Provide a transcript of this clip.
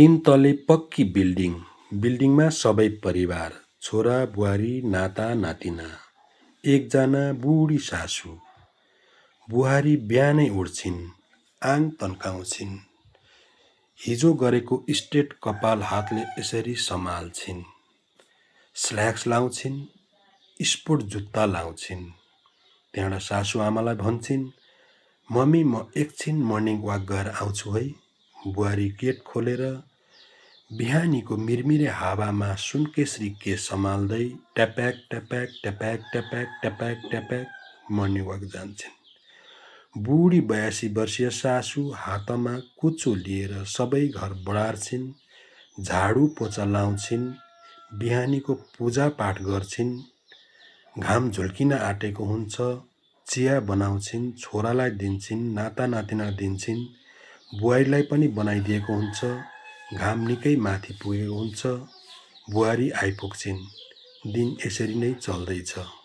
तीन तले पक्की बिल्डिङ, बिल्डिङमा सबै परिवार, छोरा बुहारी नाता नातिना। एकजना बुढी सासु, बुहारी बिहानै उठ्छिन्, आङ तन्काउँछिन्, हिजो गरेको स्ट्रेट कपाल हातले यसरी सम्हाल्छिन्, स्ल्याक्स लाउँछिन्, स्पोर्ट जुत्ता लाउँछिन्। त्यहाँबाट सासुआमालाई भन्छिन्, मम्मी म एकछिन मर्निङ वाक गरेर आउँछु है। बुहारी गेट खोलेर बिहानीको मिरमिरे हावामा सुनकेसरी केस सम्हाल्दै ट्याप्याक ट्याप्याक ट्याप्याक ट्याप्याक ट्याप्याक ट्याप्याक मर्निङ वाक जान्छन्। बुढी 82 वर्षीय सासु हातमा कुचो लिएर सबै घर बढार्छिन्, झाडु पोचा लाउँछिन्, बिहानीको पूजा पाठ गर्छिन्। घाम झुल्किन आँटेको हुन्छ, चिया बनाउँछिन्, छोरालाई दिन्छिन्, नाता नातिना दिन्छिन्, बुहारीलाई पनि बनाइदिएको हुन्छ। घाम निकै माथि पुगेको हुन्छ, बुहारी आइपुग्छिन्। दिन यसरी नै चल्दैछ।